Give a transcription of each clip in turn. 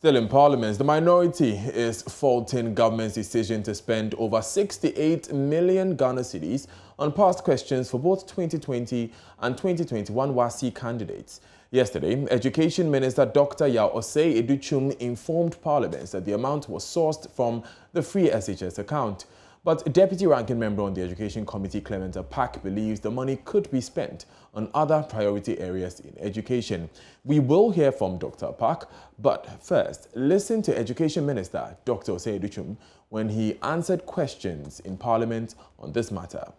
Still in Parliament, the minority is faulting government's decision to spend over 68 million Ghana cedis on past questions for both 2020 and 2021 WASSCE candidates. Yesterday, Education Minister Dr. WASSCE Educhum informed Parliament that the amount was sourced from the free SHS account. But Deputy Ranking Member on the Education Committee, Clement Apak, believes the money could be spent on other priority areas in education. We will hear from Dr. Apak, but first, listen to Education Minister Dr. WASSCE Educhum when he answered questions in Parliament on this matter.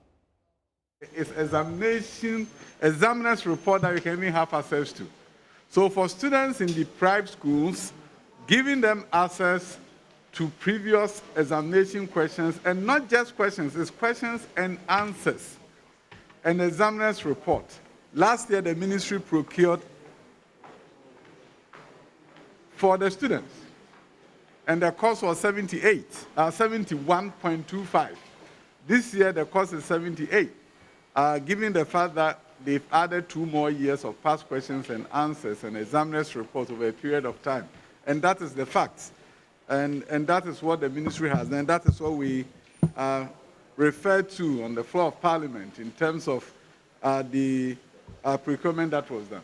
It's examiner's report that you can even have access to. So for students in deprived schools, giving them access to previous examination questions, and not just questions, it's questions and answers, an examiner's report. Last year, the ministry procured for the students, and the cost was 71.25. This year, the cost is 78, given the fact that they've added 2 more years of past questions and answers and examiner's reports over a period of time. And that is the facts. And that is what the ministry has done. That is what we referred to on the floor of Parliament in terms of the procurement that was done.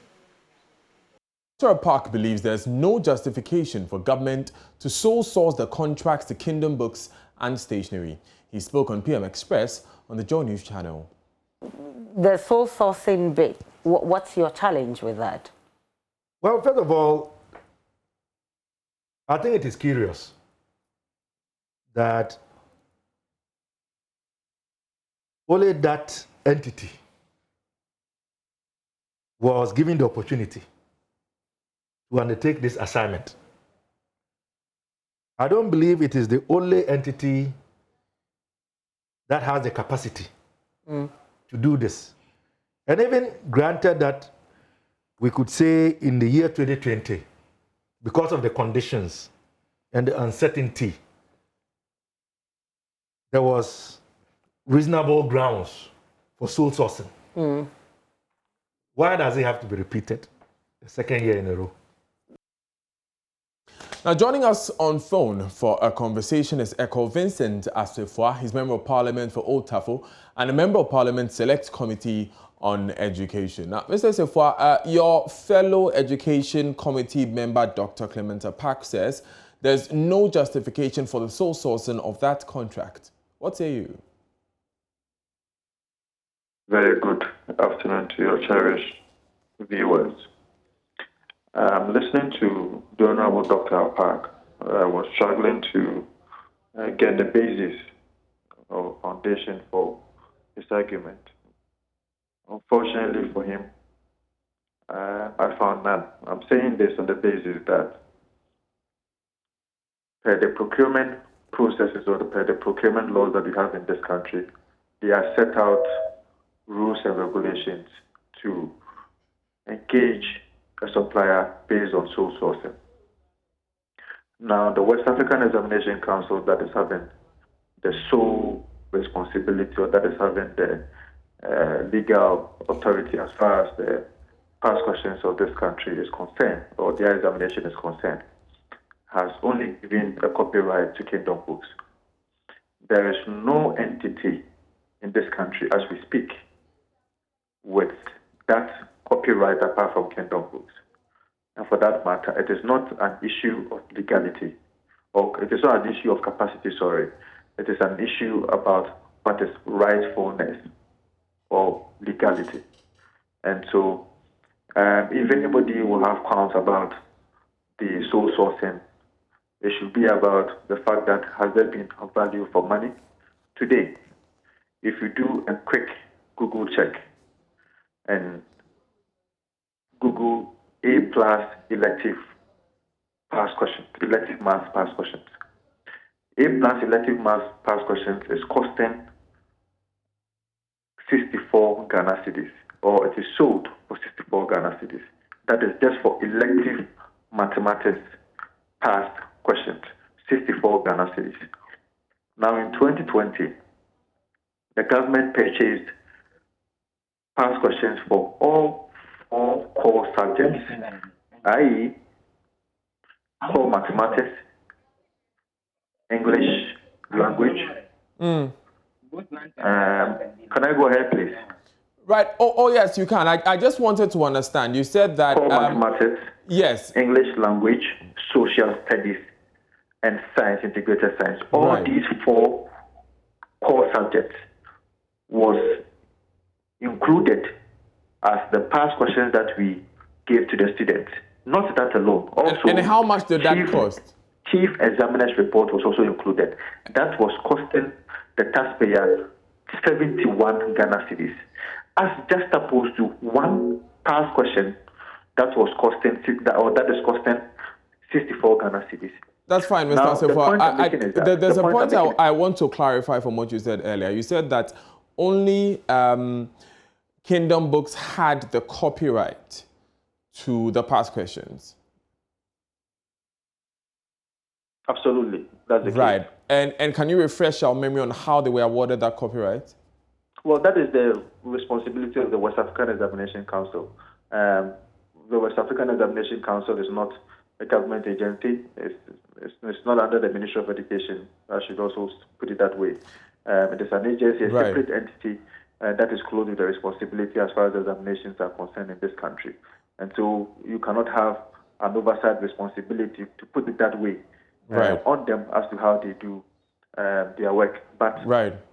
Dr. Park believes there's no justification for government to sole source the contracts to Kingdom Books and Stationery. He spoke on PM Express on the Joy News channel. The sole sourcing bit, what's your challenge with that? Well, first of all, I think it is curious that only that entity was given the opportunity to undertake this assignment. I don't believe it is the only entity that has the capacity to do this. And even granted that we could say in the year 2020, because of the conditions and the uncertainty, there was reasonable grounds for sole sourcing. Why does it have to be repeated the second year in a row? Now, joining us on phone for a conversation is Echo Vincent Asifwa. He's Member of Parliament for Old Tafo and a Member of Parliament Select Committee on Education. Now, Mr. Asifwa, your fellow Education Committee member, Dr. Clement Apak, says there's no justification for the sole sourcing of that contract. What say you? Very good afternoon to your cherished viewers. Listening to the Honorable Dr. Apak, I was struggling to get the basis or foundation for his argument. Unfortunately for him, I found none. I'm saying this on the basis that per the procurement processes or per the procurement laws that we have in this country, they are set out rules and regulations to engage a supplier based on sole sourcing. Now, the West African Examination Council that is having the sole responsibility or that is having the legal authority as far as the past questions of this country is concerned, or their examination is concerned, has only given a copyright to Kingdom Books. There is no entity in this country as we speak with that copyright apart from Kingdom Books. And for that matter, it is not an issue of legality, or it is not an issue of capacity, sorry. It is an issue about what is rightfulness or legality. And so, if anybody will have qualms about the sole sourcing, it should be about the fact that has there been a value for money? Today, if you do a quick Google check and Google A+ elective past questions, elective maths past questions. A+ elective maths past questions is costing 64 Ghana cedis, or it is sold for 64 Ghana cedis. That is just for elective mathematics past questions, 64 Ghana cedis. Now in 2020, the government purchased past questions for all 4 core subjects, i.e., core mathematics, English language. Can I go ahead, please? Right. Oh yes, you can. I just wanted to understand. You said that core mathematics, yes, English language, social studies, and science, integrated science. All right. these 4 core subjects was included as the past questions that we gave to the students. Not that alone. Also, and how much did that cost? Chief examiner's report was also included. That was costing the taxpayer 71 Ghana cedis, as just opposed to one past question that was costing, or that is costing 64 Ghana cedis. That's fine, Mr. Assefuah. There's a point I want to clarify from what you said earlier. You said that only Kingdom Books had the copyright to the past questions. Absolutely, that's the case. Right. And can you refresh our memory on how they were awarded that copyright? Well, that is the responsibility of the West African Examination Council. The West African Examination Council is not a government agency. It's not under the Ministry of Education. I should also put it that way. It is an agency, a separate entity that is clothed with the responsibility as far as examinations are concerned in this country. And so you cannot have an oversight responsibility, to put it that way, on them as to how they do their work. But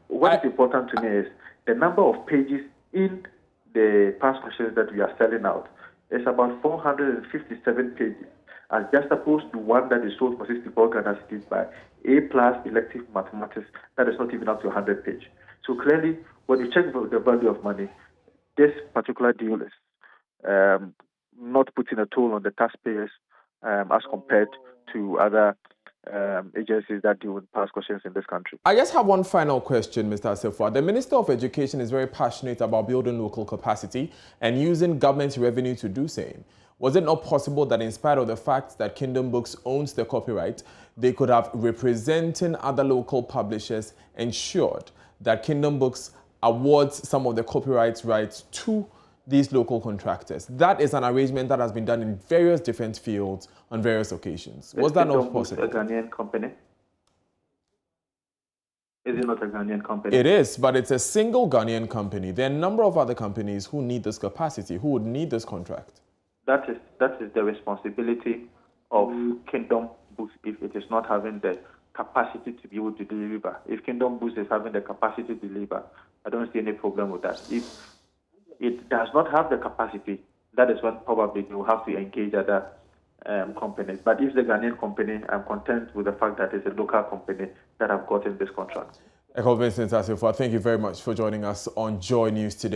what is important to me is the number of pages in the past questions that we are selling out is about 457 pages, as just opposed to one that is sold for 64 Ghana cedis by A+ elective mathematics that is not even up to 100 pages. So clearly, when you check the value of money, this particular deal is not putting a toll on the taxpayers as compared to other agencies that deal with past questions in this country. I just have one final question, Mr. Assefuah. The Minister of Education is very passionate about building local capacity and using government revenue to do same. Was it not possible that in spite of the fact that Kingdom Books owns the copyright, they could have, representing other local publishers, ensured that Kingdom Books awards some of the copyright rights to these local contractors? That is an arrangement that has been done in various different fields on various occasions. Was that not possible? A Ghanaian company? Is it not a Ghanaian company? It is, but it's a single Ghanaian company. There are a number of other companies who need this capacity, who would need this contract. That is the responsibility of Kingdom Books if it is not having the capacity to be able to deliver. If Kingdom Books is having the capacity to deliver, I don't see any problem with that. If it does not have the capacity, that is when probably they will have to engage other companies. But if the Ghanaian company, I'm content with the fact that it's a local company that have gotten this contract. Mr. Assefuah, thank you very much for joining us on Joy News today.